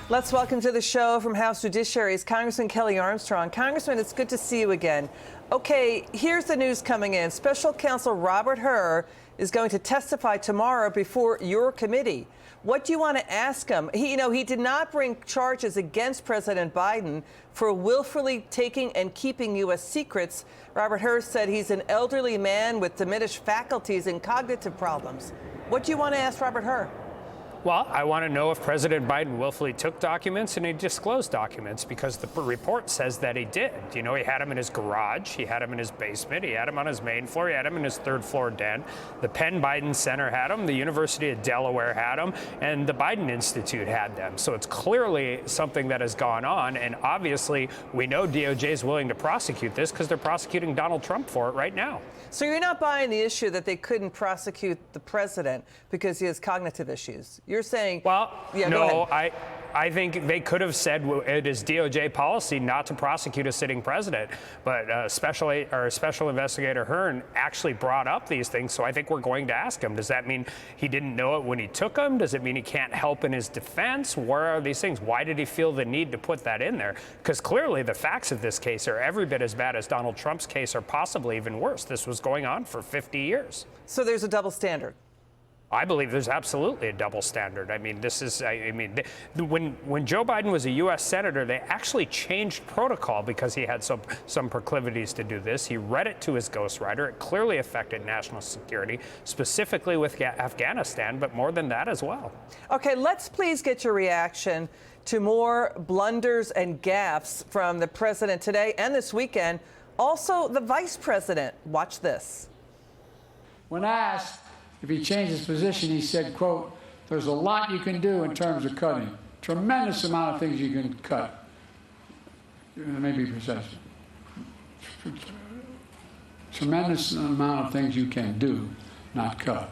Let's welcome to the show from House Judiciary's Congressman Kelly Armstrong. Congressman, it's good to see you again. Okay, here's the news coming in. Special Counsel Robert Hur is going to testify tomorrow before your committee. What do you want to ask him? He did not bring charges against President Biden for willfully taking and keeping U.S. secrets. Robert Hur said he's an elderly man with diminished faculties and cognitive problems. What do you want to ask Robert Hur? Well, I want to know if President Biden willfully took documents and he disclosed documents, because the report says that he did. He had them in his garage, he had them in his basement, he had them on his main floor, he had them in his third floor den. The Penn Biden Center had them, the University of Delaware had them, and the Biden Institute had them. So it's clearly something that has gone on, and obviously we know DOJ is willing to prosecute this because they're prosecuting Donald Trump for it right now. So you're not buying the issue that they couldn't prosecute the president because he has cognitive issues? You're saying, well, yeah, no, I think they could have said it is DOJ policy not to prosecute a sitting president, but Special Investigator Hur actually brought up these things, so I think we're going to ask him. Does that mean he didn't know it when he took them? Does it mean he can't help in his defense? Where are these things? Why did he feel the need to put that in there? Because clearly the facts of this case are every bit as bad as Donald Trump's case, or possibly even worse. This was going on for 50 years. So there's a double standard. I believe there's absolutely a double standard. When Joe Biden was a U.S. Senator, they actually changed protocol because he had some proclivities to do this. He read it to his ghostwriter. It clearly affected national security, specifically with Afghanistan, but more than that as well. Okay, let's please get your reaction to more blunders and gaffes from the president today and this weekend. Also, the vice president. Watch this. When asked if he changed his position, he said, quote, "There's a lot you can do in terms of cutting. Tremendous amount of things you can cut." Maybe precise. Tremendous amount of things you can do, not cut.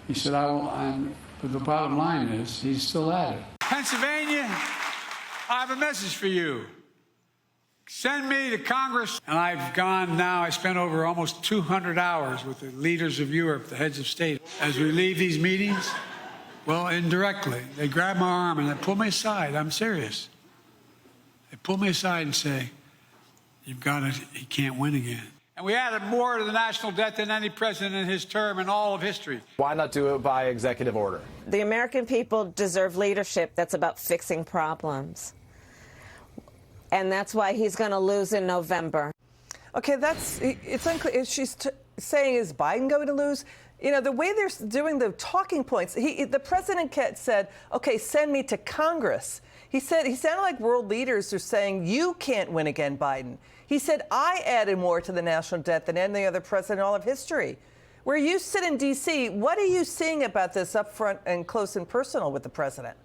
He said, but the bottom line is, he's still at it. Pennsylvania, I have a message for you. Send me to Congress. And I've gone now, I spent over almost 200 hours with the leaders of Europe, the heads of state. As we leave these meetings, well, indirectly, they grab my arm and they pull me aside. I'm serious. They pull me aside and say, "You've got it, he can't win again." And we added more to the national debt than any president in his term in all of history. Why not do it by executive order? The American people deserve leadership that's about fixing problems. And that's why he's going to lose in November. Okay, it's unclear. She's saying, is Biden going to lose? The way they're doing the talking points, the president said, okay, send me to Congress. He sounded like world leaders are saying, you can't win again, Biden. He said, I added more to the national debt than any other president in all of history. Where you sit in D.C., what are you seeing about this up front and close and personal with the president?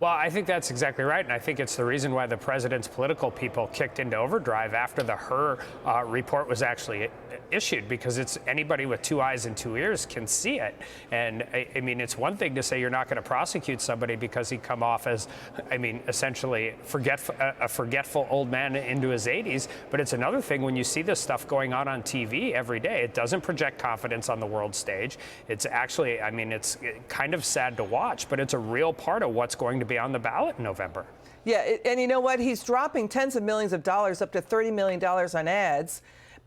Well, I think that's exactly right, and I think it's the reason why the president's political people kicked into overdrive after the Hur report was actually issued, because it's anybody with two eyes and two ears can see it. And it's one thing to say you're not going to prosecute somebody because he come off as, essentially a forgetful old man into his 80s, but it's another thing when you see this stuff going on TV every day. It doesn't project confidence on the world stage. It's actually, it's kind of sad to watch, but it's a real part of what's going to be on the ballot in November. Yeah, and you know what? He's dropping tens of millions of dollars, up to $30 million on ads,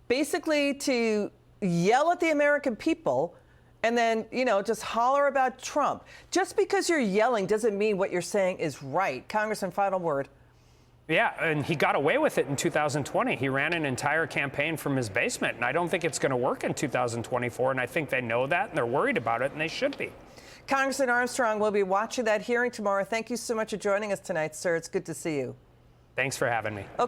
basically to yell at the American people and then, just holler about Trump. Just because you're yelling doesn't mean what you're saying is right. Congressman, final word. Yeah, and he got away with it in 2020. He ran an entire campaign from his basement, and I don't think it's going to work in 2024, and I think they know that, and they're worried about it, and they should be. Congressman Armstrong will be watching that hearing tomorrow. Thank you so much for joining us tonight, sir. It's good to see you. Thanks for having me.